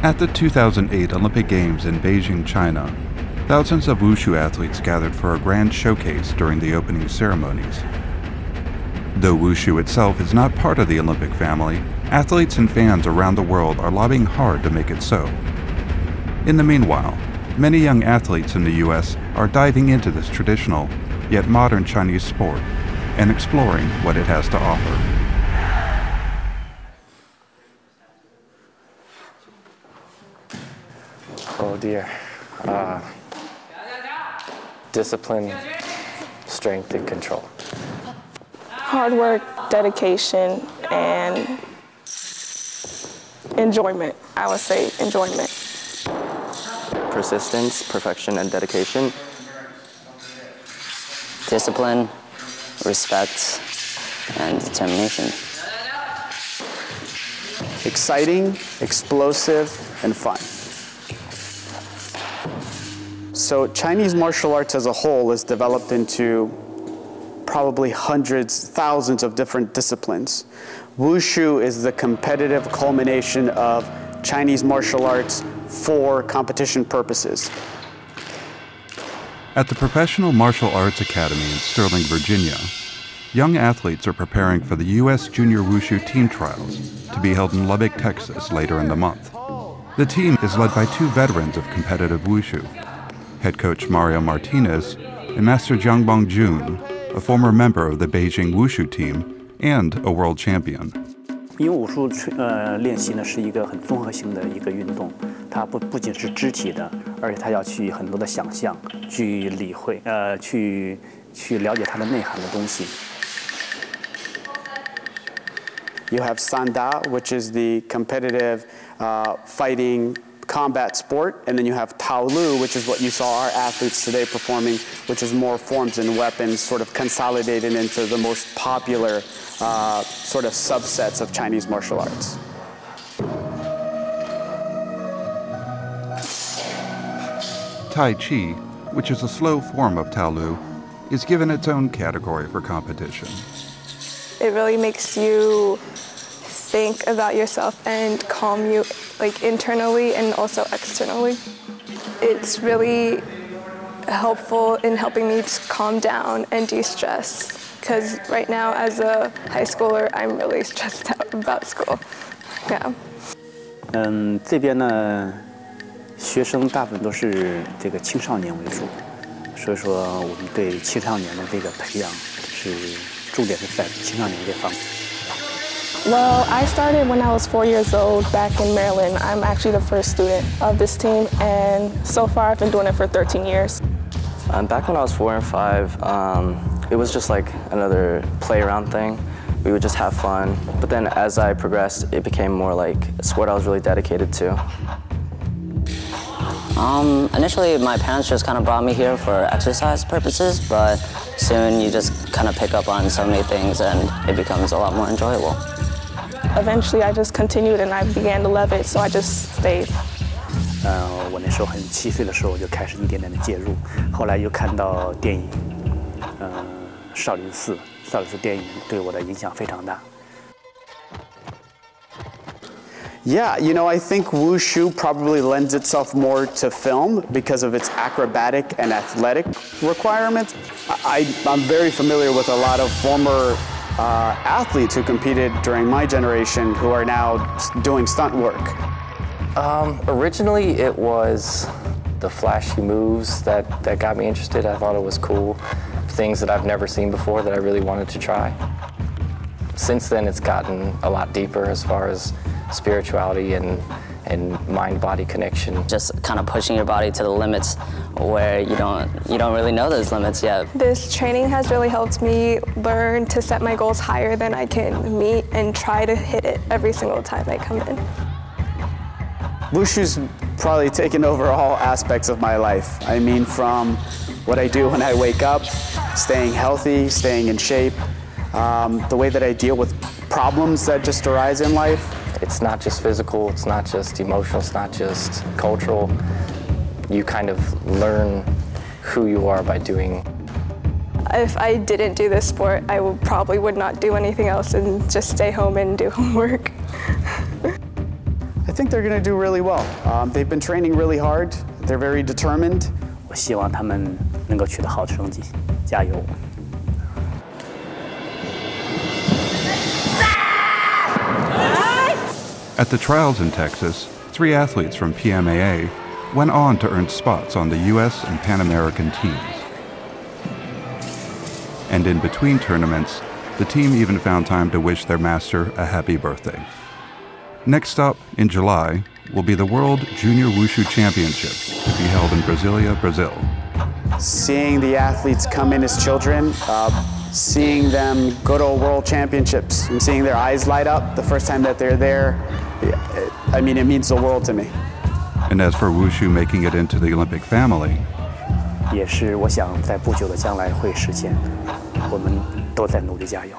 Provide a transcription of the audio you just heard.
At the 2008 Olympic Games in Beijing, China, thousands of Wushu athletes gathered for a grand showcase during the opening ceremonies. Though Wushu itself is not part of the Olympic family, athletes and fans around the world are lobbying hard to make it so. In the meanwhile, many young athletes in the U.S. are diving into this traditional, yet modern Chinese sport and exploring what it has to offer. Oh dear. Discipline, strength, and control. Hard work, dedication, and enjoyment. I would say enjoyment. Persistence, perfection, and dedication. Discipline, respect, and determination. Exciting, explosive, and fun. So Chinese martial arts as a whole is developed into probably hundreds, thousands of different disciplines. Wushu is the competitive culmination of Chinese martial arts for competition purposes. At the Professional Martial Arts Academy in Sterling, Virginia, young athletes are preparing for the U.S. Junior Wushu team trials to be held in Lubbock, Texas later in the month. The team is led by two veterans of competitive Wushu, head coach Mario Martinez and Master Jiang Bongjun, a former member of the Beijing Wushu team and a world champion. 因为武术练习呢是一个很综合性的一个运动，它不仅是肢体的，而且它要去很多的想象，去理会，去了解它的内涵的东西。 You have Sanda, which is the competitive fighting combat sport, and then you have Taolu, which is what you saw our athletes today performing, which is more forms and weapons sort of consolidated into the most popular sort of subsets of Chinese martial arts. Tai Chi, which is a slow form of Taolu, is given its own category for competition. It really makes you think about yourself and calm you, like internally and also externally. It's really helpful in helping me to calm down and de-stress, because right now as a high schooler, I'm really stressed out about school. Yeah. 这边呢，学生大部分都是这个青少年为主，所以说我们对青少年的这个培养是重点是在青少年这方面。 Well, I started when I was 4 years old back in Maryland. I'm actually the first student of this team, and so far I've been doing it for 13 years. Back when I was 4 and 5, it was just like another play around thing. We would just have fun. But then as I progressed, it became more like a sport I was really dedicated to. Initially, my parents just kind of brought me here for exercise purposes, but soon you just kind of pick up on so many things and it becomes a lot more enjoyable. Eventually, I just continued and I began to love it, so I just stayed. 我那时候7岁的时候就开始一点点的介入，后来又看到电影，少林寺电影对我的影响非常大。 Yeah, you know, I think Wushu probably lends itself more to film because of its acrobatic and athletic requirements. I'm very familiar with a lot of former athletes who competed during my generation who are now doing stunt work. Originally, it was the flashy moves that got me interested. I thought it was cool. Things that I've never seen before that I really wanted to try. Since then, it's gotten a lot deeper as far as spirituality and mind-body connection. Just kind of pushing your body to the limits where you don't really know those limits yet. This training has really helped me learn to set my goals higher than I can meet and try to hit it every single time I come in. Wushu's probably taken over all aspects of my life. I mean, from what I do when I wake up, staying healthy, staying in shape, the way that I deal with problems that just arise in life. It's not just physical, it's not just emotional, it's not just cultural. You kind of learn who you are by doing. If I didn't do this sport, I probably would not do anything else and just stay home and do homework. I think they're going to do really well. They've been training really hard. They're very determined. 我希望他们能够取得好成绩，加油！ At the trials in Texas, 3 athletes from PMAA went on to earn spots on the U.S. and Pan American teams. And in between tournaments, the team even found time to wish their master a happy birthday. Next up, in July, will be the World Junior Wushu Championships to be held in Brasilia, Brazil. Seeing the athletes come in as children, seeing them go to World Championships and seeing their eyes light up the first time that they're there, I mean, it means the world to me. And as for Wushu making it into the Olympic family, 也是我想在不久的将来会实现，我们都在努力加油。